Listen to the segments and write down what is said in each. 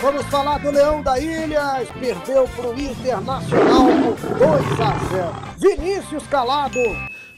Vamos falar do Leão da Ilha, perdeu para o Internacional por 2-0. Vinícius Calado.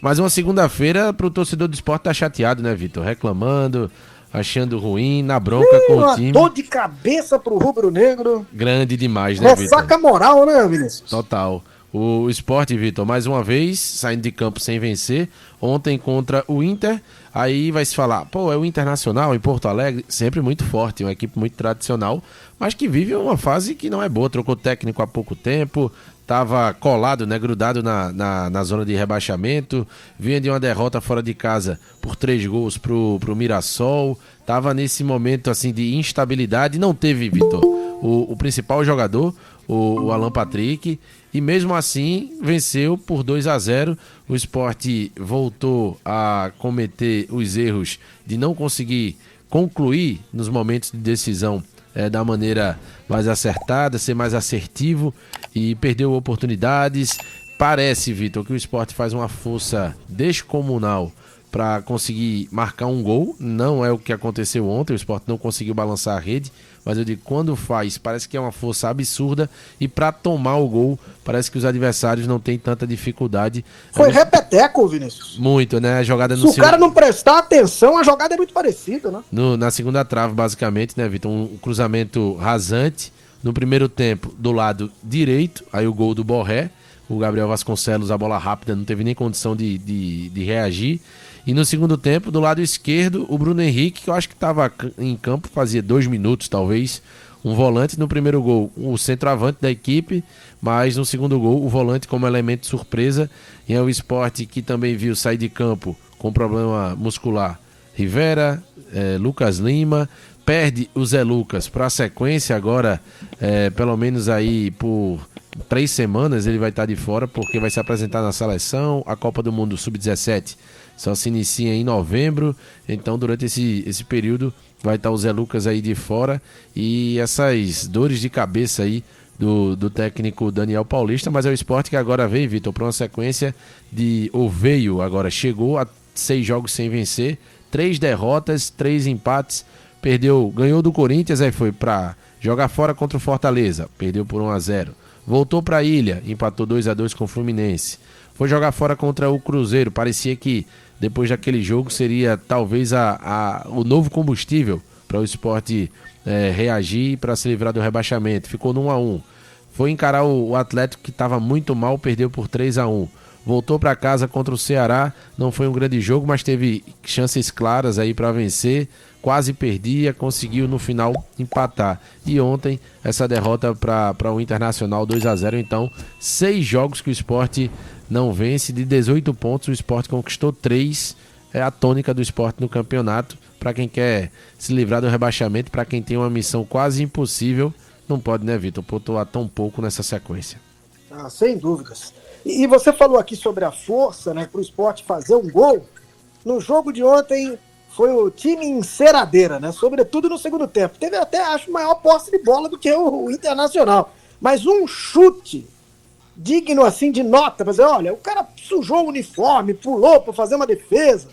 Mais uma segunda-feira pro torcedor do Sport tá chateado, né, Vitor? Reclamando, achando ruim, na bronca com o time. Dor de cabeça pro rubro-negro. Grande demais, né, Vitor? Ressaca moral, né, Vinícius? Total. O Sport, Vitor, mais uma vez, saindo de campo sem vencer. Ontem contra o Inter. Aí vai se falar, pô, é o Internacional em Porto Alegre, sempre muito forte, uma equipe muito tradicional, mas que vive uma fase que não é boa. Trocou técnico há pouco tempo, estava colado, né, grudado na zona de rebaixamento, vinha de uma derrota fora de casa por 3 gols pro Mirassol, estava nesse momento assim de instabilidade, não teve, Vitor, o principal jogador, o Alan Patrick, e mesmo assim venceu por 2-0. O Sport voltou a cometer os erros de não conseguir concluir nos momentos de decisão da maneira mais acertada, ser mais assertivo, e perdeu oportunidades. Parece, Vitor, que o Sport faz uma força descomunal para conseguir marcar um gol. Não é o que aconteceu ontem, o Sport não conseguiu balançar a rede, mas eu digo, quando faz, parece que é uma força absurda, e para tomar o gol, parece que os adversários não têm tanta dificuldade. Foi repeteco, Vinícius. Muito, né? A jogada Se o cara não prestar atenção, a jogada é muito parecida, né? Na segunda trave, basicamente, né, Vitor? Um cruzamento rasante. No primeiro tempo, do lado direito, aí o gol do Borré. O Gabriel Vasconcelos, a bola rápida, não teve nem condição de reagir. E no segundo tempo, do lado esquerdo, o Bruno Henrique, que eu acho que estava em campo, fazia 2 minutos talvez, um volante. No primeiro gol, o centroavante da equipe, mas no segundo gol, o volante como elemento surpresa. E é o Sport que também viu sair de campo com problema muscular Rivera, Lucas Lima, perde o Zé Lucas para a sequência agora, pelo menos aí por 3 semanas ele vai estar de fora, porque vai se apresentar na seleção. A Copa do Mundo Sub-17 só se inicia em novembro, então durante esse período vai estar o Zé Lucas aí de fora, e essas dores de cabeça aí do técnico Daniel Paulista. Mas é o Sport que agora vem, Vitor, para uma sequência veio agora, chegou a 6 jogos sem vencer, 3 derrotas, 3 empates, ganhou do Corinthians, aí foi para jogar fora contra o Fortaleza, perdeu por 1-0, voltou para a Ilha, empatou 2-2 com o Fluminense, foi jogar fora contra o Cruzeiro, parecia que depois daquele jogo seria talvez o novo combustível para o Sport reagir para se livrar do rebaixamento. Ficou no 1-1. Foi encarar o Atlético, que estava muito mal, perdeu por 3-1. Voltou para casa contra o Ceará, não foi um grande jogo, mas teve chances claras aí para vencer. Quase perdia, conseguiu no final empatar. E ontem, essa derrota para o Internacional 2-0. Então, 6 jogos que o Sport não vence. De 18 pontos, o Sport conquistou 3. É a tônica do Sport no campeonato. Para quem quer se livrar do rebaixamento, para quem tem uma missão quase impossível, não pode, né, Vitor, pontuar tão pouco nessa sequência. Sem dúvidas. E você falou aqui sobre a força, né, para o Sport fazer um gol. No jogo de ontem, foi o time enceradeira, né? Sobretudo no segundo tempo. Teve até, acho, maior posse de bola do que o Internacional. Mas um chute digno, assim, de nota. Mas olha, o cara sujou o uniforme, pulou para fazer uma defesa.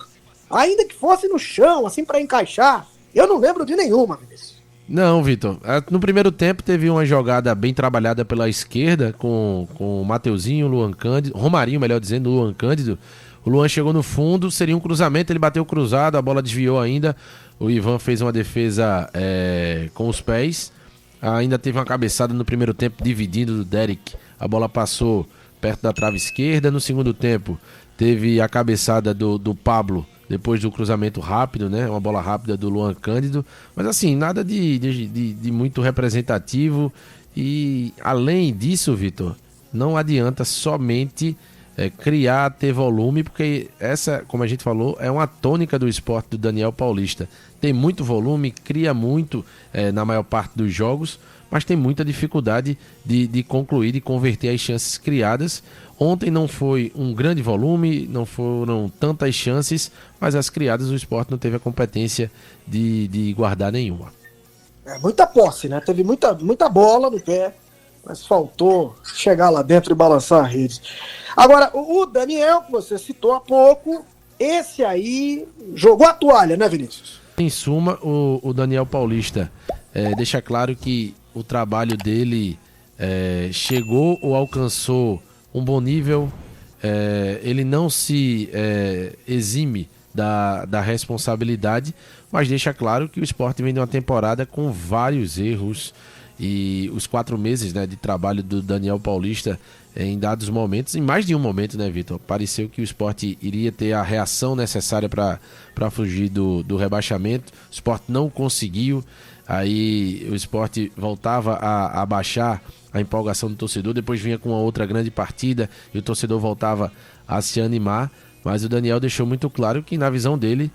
Ainda que fosse no chão, assim, para encaixar. Eu não lembro de nenhuma, Vinícius. Não, Vitor. No primeiro tempo teve uma jogada bem trabalhada pela esquerda com o Mateuzinho, Luan Cândido, Romarinho, melhor dizendo, Luan Cândido. O Luan chegou no fundo, seria um cruzamento, ele bateu cruzado, a bola desviou ainda. O Ivan fez uma defesa com os pés. Ainda teve uma cabeçada no primeiro tempo, dividindo do Derek. A bola passou perto da trave esquerda. No segundo tempo, teve a cabeçada do Pablo, depois do cruzamento rápido, né? Uma bola rápida do Luan Cândido. Mas assim, nada de muito representativo. E além disso, Vitor, não adianta somente criar, ter volume, porque essa, como a gente falou, é uma tônica do Sport do Daniel Paulista. Tem muito volume, cria muito na maior parte dos jogos, mas tem muita dificuldade de concluir, de converter as chances criadas. Ontem não foi um grande volume, não foram tantas chances, mas as criadas o Sport não teve a competência de guardar nenhuma. Muita posse, né? Teve muita bola no pé, mas faltou chegar lá dentro e balançar a rede. Agora, o Daniel, que você citou há pouco, esse aí jogou a toalha, né, Vinícius? Em suma, o Daniel Paulista deixa claro que o trabalho dele chegou ou alcançou um bom nível. Ele não se exime da responsabilidade, mas deixa claro que o Sport vem de uma temporada com vários erros, e os 4 meses, né, de trabalho do Daniel Paulista, em dados momentos, em mais de um momento, né, Vitor, pareceu que o Sport iria ter a reação necessária para fugir do rebaixamento. O Sport não conseguiu, aí o Sport voltava a baixar a empolgação do torcedor, depois vinha com uma outra grande partida e o torcedor voltava a se animar, mas o Daniel deixou muito claro que, na visão dele,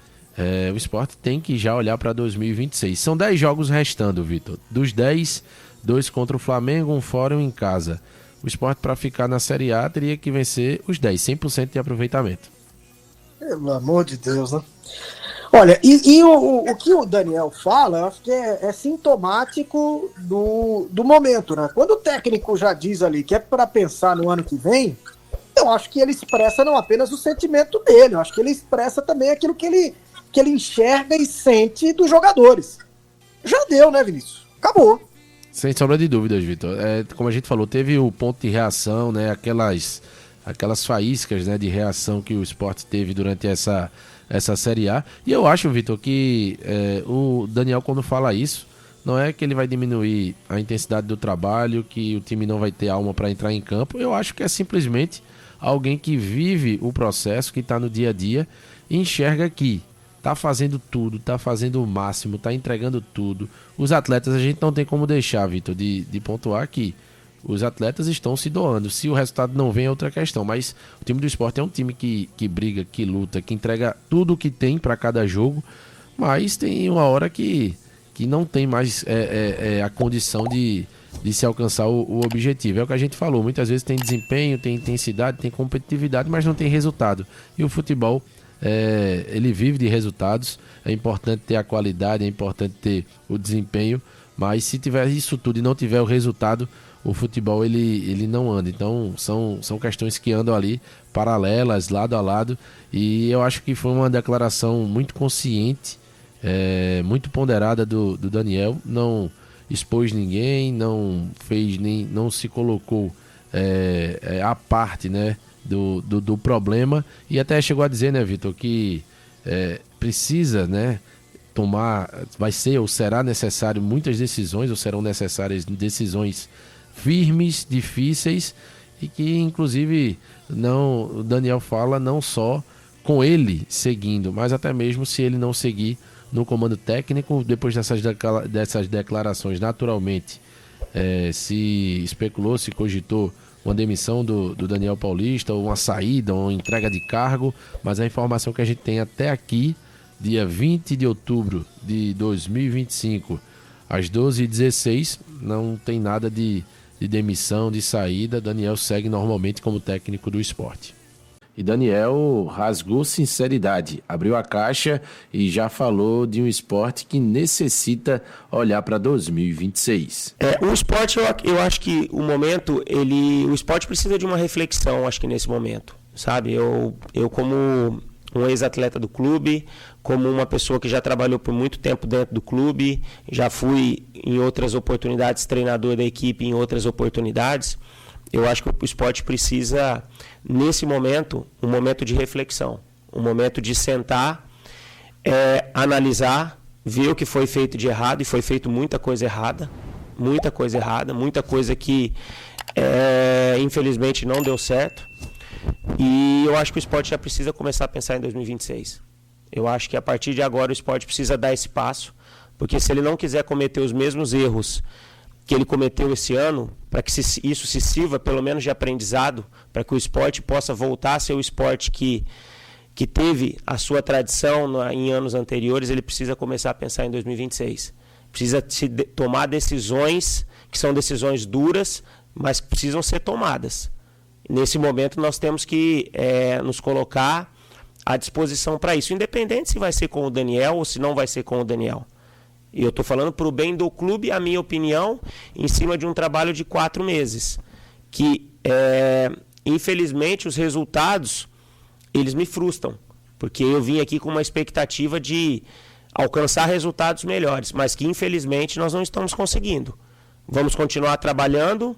o Sport tem que já olhar para 2026. São 10 jogos restando, Vitor. Dos 10, 2 contra o Flamengo, 1 fora e 1 em casa. O Sport, para ficar na Série A, teria que vencer os 10, 100% de aproveitamento. Pelo amor de Deus, né? Olha, o que o Daniel fala, eu acho que é sintomático do momento, né? Quando o técnico já diz ali que é para pensar no ano que vem, eu acho que ele expressa não apenas o sentimento dele, eu acho que ele expressa também aquilo que ele enxerga e sente dos jogadores. Já deu, né, Vinícius? Acabou. Sem sombra de dúvidas, Vitor. Como a gente falou, teve o ponto de reação, né? Aquelas faíscas, né, de reação que o Sport teve durante essa Série A. E eu acho, Vitor, que o Daniel, quando fala isso, não é que ele vai diminuir a intensidade do trabalho, que o time não vai ter alma para entrar em campo. Eu acho que é simplesmente alguém que vive o processo, que está no dia a dia e enxerga que tá fazendo tudo, tá fazendo o máximo, tá entregando tudo. Os atletas, a gente não tem como deixar, Vitor, de pontuar que os atletas estão se doando. Se o resultado não vem é outra questão, mas o time do Sport é um time que briga, que luta, que entrega tudo o que tem para cada jogo, mas tem uma hora que não tem mais a condição de se alcançar o objetivo. É o que a gente falou, muitas vezes tem desempenho, tem intensidade, tem competitividade, mas não tem resultado. E o futebol, ele vive de resultados. É importante ter a qualidade, é importante ter o desempenho, mas se tiver isso tudo e não tiver o resultado, o futebol ele não anda. Então são questões que andam ali paralelas, lado a lado, e eu acho que foi uma declaração muito consciente, muito ponderada do Daniel. Não expôs ninguém, não se colocou à parte, né, do problema, e até chegou a dizer, né, Vitor, que precisa, né, vai ser ou será necessário muitas decisões, ou serão necessárias decisões firmes, difíceis, e que inclusive o Daniel fala não só com ele seguindo, mas até mesmo se ele não seguir no comando técnico. Depois dessas declarações, naturalmente se especulou, se cogitou uma demissão do Daniel Paulista, ou uma saída, ou uma entrega de cargo, mas a informação que a gente tem até aqui, dia 20 de outubro de 2025, às 12h16, não tem nada de demissão, de saída. Daniel segue normalmente como técnico do Sport. E Daniel rasgou sinceridade, abriu a caixa e já falou de um Sport que necessita olhar para 2026. O Sport, eu acho que o momento, o Sport precisa de uma reflexão, acho que nesse momento, sabe? Eu como um ex-atleta do clube, como uma pessoa que já trabalhou por muito tempo dentro do clube, já fui em outras oportunidades treinador da equipe em outras oportunidades. Eu acho que o Sport precisa, nesse momento, um momento de reflexão, um momento de sentar, analisar, ver o que foi feito de errado, e foi feito muita coisa errada, muita coisa que infelizmente não deu certo. E eu acho que o Sport já precisa começar a pensar em 2026. Eu acho que a partir de agora o Sport precisa dar esse passo, porque se ele não quiser cometer os mesmos erros que ele cometeu esse ano, para que isso se sirva pelo menos de aprendizado, para que o Sport possa voltar a ser o Sport que teve a sua tradição em anos anteriores, ele precisa começar a pensar em 2026. Precisa tomar decisões que são decisões duras, mas precisam ser tomadas. Nesse momento nós temos que nos colocar à disposição para isso, independente se vai ser com o Daniel ou se não vai ser com o Daniel. E eu estou falando para o bem do clube, a minha opinião, em cima de um trabalho de 4 meses. Que, infelizmente, os resultados, eles me frustram. Porque eu vim aqui com uma expectativa de alcançar resultados melhores, mas que infelizmente nós não estamos conseguindo. Vamos continuar trabalhando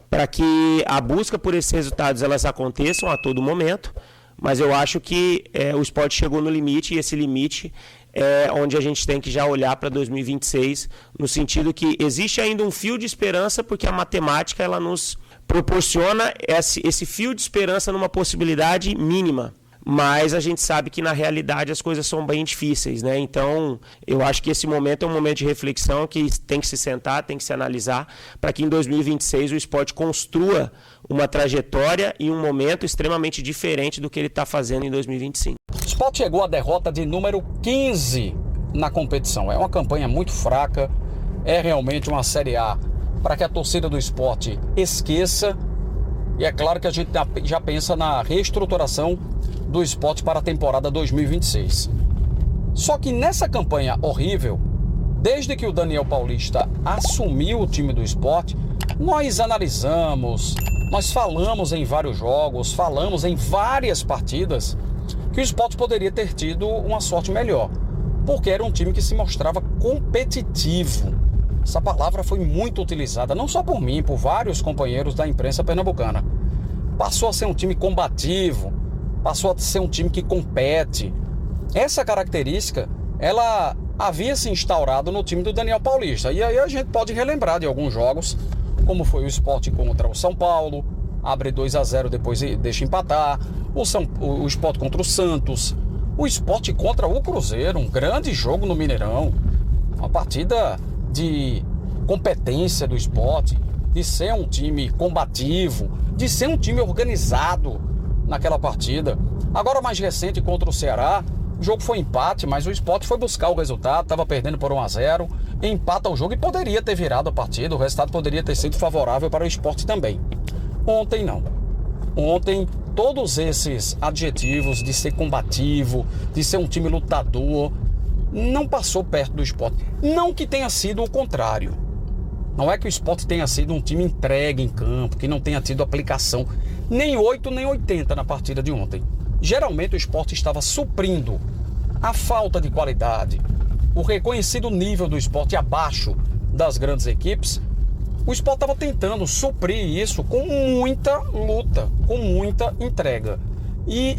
para que a busca por esses resultados elas aconteçam a todo momento, mas eu acho que o Sport chegou no limite, e esse limite é onde a gente tem que já olhar para 2026, no sentido que existe ainda um fio de esperança, porque a matemática ela nos proporciona esse fio de esperança numa possibilidade mínima. Mas a gente sabe que na realidade as coisas são bem difíceis, né? Então, eu acho que esse momento é um momento de reflexão que tem que se sentar, tem que se analisar, para que em 2026 o Sport construa uma trajetória e um momento extremamente diferente do que ele está fazendo em 2025. O Sport chegou à derrota de número 15 na competição. É uma campanha muito fraca, é realmente uma Série A para que a torcida do Sport esqueça. E é claro que a gente já pensa na reestruturação do Sport para a temporada 2026. Só que nessa campanha horrível, desde que o Daniel Paulista assumiu o time do Sport, nós analisamos, nós falamos em vários jogos, falamos em várias partidas que o Sport poderia ter tido uma sorte melhor, porque era um time que se mostrava competitivo. Essa palavra foi muito utilizada, não só por mim, por vários companheiros da imprensa pernambucana. Passou a ser um time combativo, passou a ser um time que compete. Essa característica, ela havia se instaurado no time do Daniel Paulista. E aí a gente pode relembrar de alguns jogos, como foi o Sport contra o São Paulo, abre 2-0, depois deixa empatar, o Sport contra o Santos, o Sport contra o Cruzeiro, um grande jogo no Mineirão, uma partida de competência do Sport, de ser um time combativo, de ser um time organizado naquela partida. Agora, mais recente, contra o Ceará, o jogo foi empate, mas o Sport foi buscar o resultado, estava perdendo por 1-0, empata o jogo e poderia ter virado a partida, o resultado poderia ter sido favorável para o Sport também. Ontem não. Ontem, todos esses adjetivos de ser combativo, de ser um time lutador, não passou perto do Sport. Não que tenha sido o contrário. Não é que o Sport tenha sido um time entregue em campo, que não tenha tido aplicação nem 8 nem 80 na partida de ontem. Geralmente o Sport estava suprindo a falta de qualidade, o reconhecido nível do Sport abaixo das grandes equipes. O Sport estava tentando suprir isso com muita luta, com muita entrega. E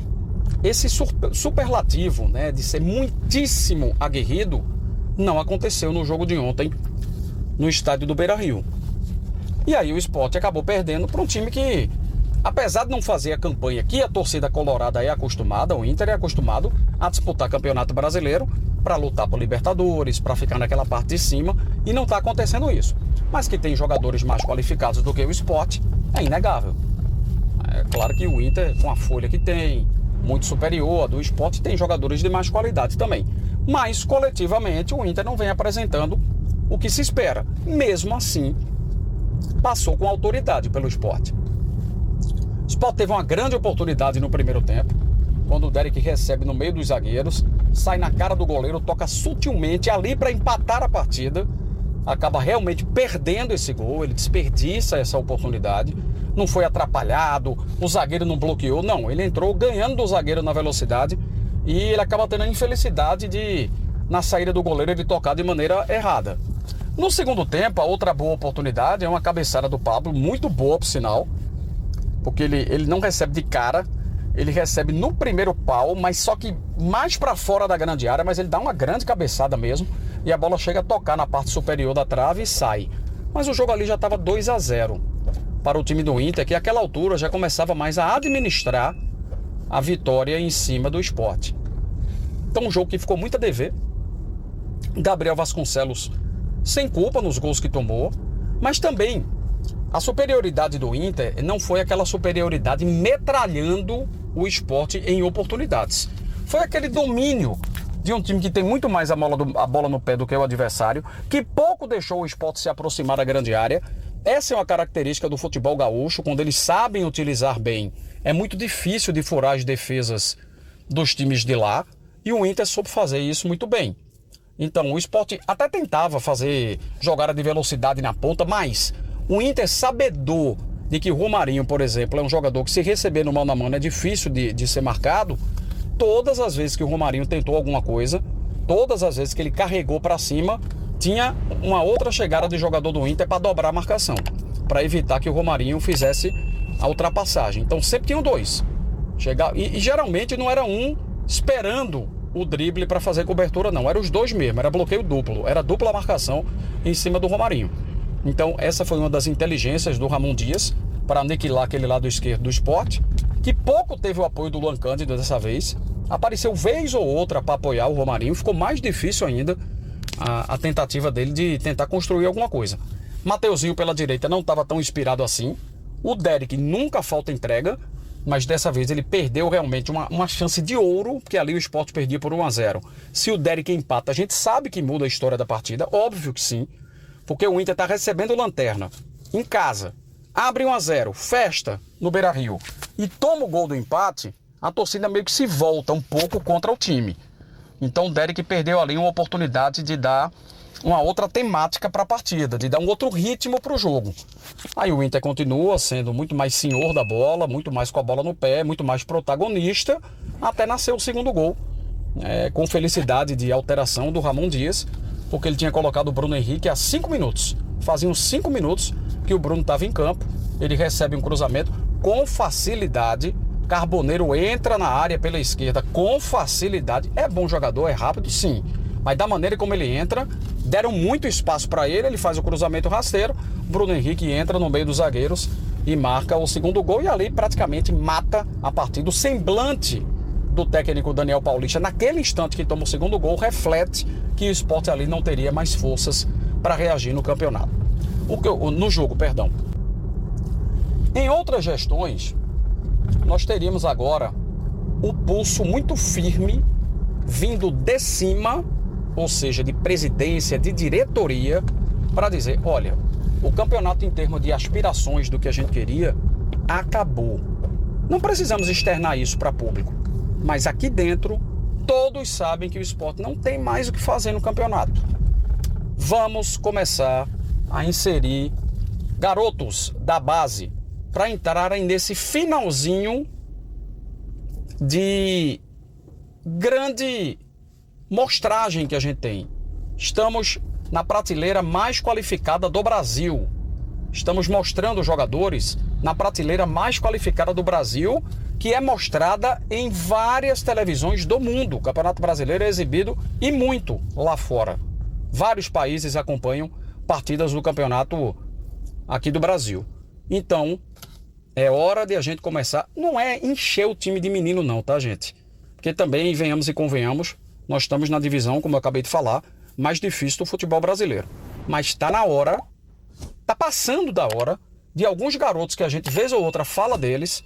esse superlativo, né, de ser muitíssimo aguerrido, não aconteceu no jogo de ontem no estádio do Beira-Rio. E aí o Sport acabou perdendo para um time que, apesar de não fazer a campanha que a torcida colorada é acostumada, o Inter é acostumado a disputar campeonato brasileiro para lutar por Libertadores, para ficar naquela parte de cima, e não está acontecendo isso. Mas que tem jogadores mais qualificados do que o Sport, é inegável. É claro que o Inter, com a folha que tem, muito superior a do Sport, tem jogadores de mais qualidade também. Mas, coletivamente, o Inter não vem apresentando o que se espera. Mesmo assim, passou com autoridade pelo Sport. O Sport teve uma grande oportunidade no primeiro tempo, quando o Derek recebe no meio dos zagueiros, sai na cara do goleiro, toca sutilmente ali para empatar a partida, acaba realmente perdendo esse gol, ele desperdiça essa oportunidade, não foi atrapalhado, o zagueiro não bloqueou, não, ele entrou ganhando do zagueiro na velocidade e ele acaba tendo a infelicidade de, na saída do goleiro, ele tocar de maneira errada. No segundo tempo, a outra boa oportunidade é uma cabeçada do Pablo, muito boa por sinal, porque ele não recebe de cara, ele recebe no primeiro pau, mas só que mais para fora da grande área, mas ele dá uma grande cabeçada mesmo, e a bola chega a tocar na parte superior da trave e sai. Mas o jogo ali já estava 2-0 para o time do Inter, que àquela altura já começava mais a administrar a vitória em cima do Sport. Então um jogo que ficou muito a dever. Gabriel Vasconcelos sem culpa nos gols que tomou, mas também a superioridade do Inter não foi aquela superioridade metralhando o Sport em oportunidades. Foi aquele domínio de um time que tem muito mais a bola no pé do que o adversário, que pouco deixou o Sport se aproximar da grande área. Essa é uma característica do futebol gaúcho, quando eles sabem utilizar bem. É muito difícil de furar as defesas dos times de lá, e o Inter soube fazer isso muito bem. Então o Sport até tentava fazer jogada de velocidade na ponta, mas o Inter, sabedor de que o Romarinho, por exemplo, é um jogador que, se receber no mano a mano, é difícil de ser marcado, todas as vezes que o Romarinho tentou alguma coisa, todas as vezes que ele carregou para cima, tinha uma outra chegada de jogador do Inter para dobrar a marcação, para evitar que o Romarinho fizesse a ultrapassagem. Então sempre tinham dois. E geralmente não era um esperando o drible para fazer cobertura, não. Era os dois mesmo, era bloqueio duplo. Era dupla marcação em cima do Romarinho. Então essa foi uma das inteligências do Ramon Dias para aniquilar aquele lado esquerdo do Sport, que pouco teve o apoio do Luan Cândido dessa vez. Apareceu vez ou outra para apoiar o Romarinho. Ficou mais difícil ainda a tentativa dele de tentar construir alguma coisa. Mateuzinho pela direita não estava tão inspirado assim. O Derek nunca falta entrega, mas dessa vez ele perdeu realmente uma chance de ouro, porque ali o Sport perdia por 1-0. Se o Derek empata, a gente sabe que muda a história da partida, óbvio que sim, porque o Inter está recebendo lanterna em casa, abre 1-0, festa no Beira-Rio e toma o gol do empate, a torcida meio que se volta um pouco contra o time. Então o Derek perdeu ali uma oportunidade de dar uma outra temática para a partida, de dar um outro ritmo para o jogo. Aí o Inter continua sendo muito mais senhor da bola, muito mais com a bola no pé, muito mais protagonista, até nascer o segundo gol, com felicidade de alteração do Ramon Dias, porque ele tinha colocado o Bruno Henrique há 5 minutos. Faziam 5 minutos que o Bruno estava em campo, ele recebe um cruzamento com facilidade, Carboneiro entra na área pela esquerda com facilidade, é bom jogador, é rápido sim, mas da maneira como ele entra, deram muito espaço para ele, ele faz o cruzamento rasteiro, Bruno Henrique entra no meio dos zagueiros e marca o segundo gol, e ali praticamente mata a partida. O semblante do técnico Daniel Paulista naquele instante que toma o segundo gol reflete que o Sport ali não teria mais forças para reagir no campeonato, no jogo, perdão. Em outras gestões, nós teríamos agora o pulso muito firme vindo de cima, ou seja, de presidência, de diretoria, para dizer, olha, o campeonato em termos de aspirações do que a gente queria, acabou. Não precisamos externar isso para público, mas aqui dentro, todos sabem que o Sport não tem mais o que fazer no campeonato. Vamos começar a inserir garotos da base para entrarem nesse finalzinho de grande mostragem que a gente tem. Estamos na prateleira mais qualificada do Brasil. Estamos mostrando jogadores na prateleira mais qualificada do Brasil, que é mostrada em várias televisões do mundo. O Campeonato Brasileiro é exibido e muito lá fora. Vários países acompanham partidas do campeonato aqui do Brasil. Então, é hora de a gente começar. Não é encher o time de menino não, tá, gente? Porque também, venhamos e convenhamos, nós estamos na divisão, como eu acabei de falar, mais difícil do futebol brasileiro. Mas está na hora, está passando da hora, de alguns garotos que a gente, vez ou outra, fala deles,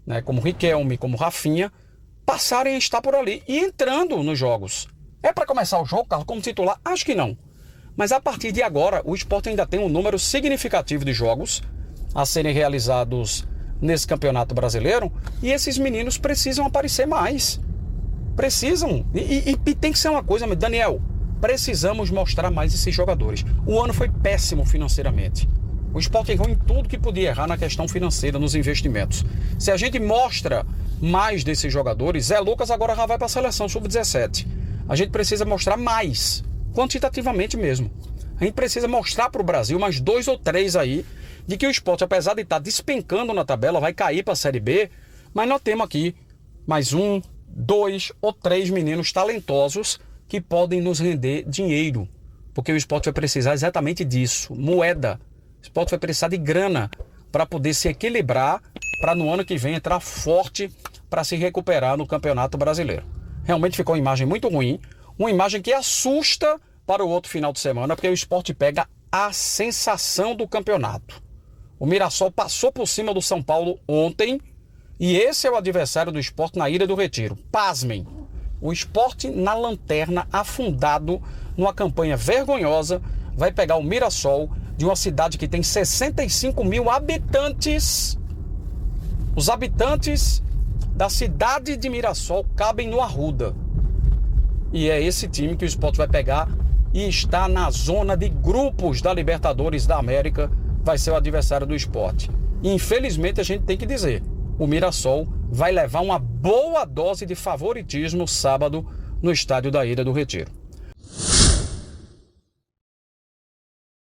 né, como Riquelme, como Rafinha, passarem a estar por ali e entrando nos jogos. É para começar o jogo, Carlos, como titular? Acho que não. Mas a partir de agora, o Sport ainda tem um número significativo de jogos a serem realizados nesse campeonato brasileiro, e esses meninos precisam aparecer mais. Precisam. E tem que ser uma coisa, Daniel, precisamos mostrar mais esses jogadores. O ano foi péssimo financeiramente. O Sport errou em tudo que podia errar na questão financeira, nos investimentos. Se a gente mostra mais desses jogadores, Zé Lucas agora já vai para a seleção sub-17. A gente precisa mostrar mais, quantitativamente mesmo. A gente precisa mostrar para o Brasil mais 2 ou 3 aí, de que o Sport, apesar de estar despencando na tabela, vai cair para a Série B, mas nós temos aqui mais 1, 2 ou 3 meninos talentosos que podem nos render dinheiro, porque o Sport vai precisar exatamente disso, moeda. O Sport vai precisar de grana para poder se equilibrar, para no ano que vem entrar forte para se recuperar no Campeonato Brasileiro. Realmente ficou uma imagem muito ruim, uma imagem que assusta para o outro final de semana, porque o Sport pega a sensação do campeonato. O Mirassol passou por cima do São Paulo ontem, e esse é o adversário do Sport na Ilha do Retiro. Pasmem, o Sport na lanterna, afundado numa campanha vergonhosa, vai pegar o Mirassol, de uma cidade que tem 65 mil habitantes. Os habitantes da cidade de Mirassol cabem no Arruda. E é esse time que o Sport vai pegar e está na zona de grupos da Libertadores da América, vai ser o adversário do Sport. E infelizmente a gente tem que dizer, o Mirassol vai levar uma boa dose de favoritismo sábado no estádio da Ilha do Retiro.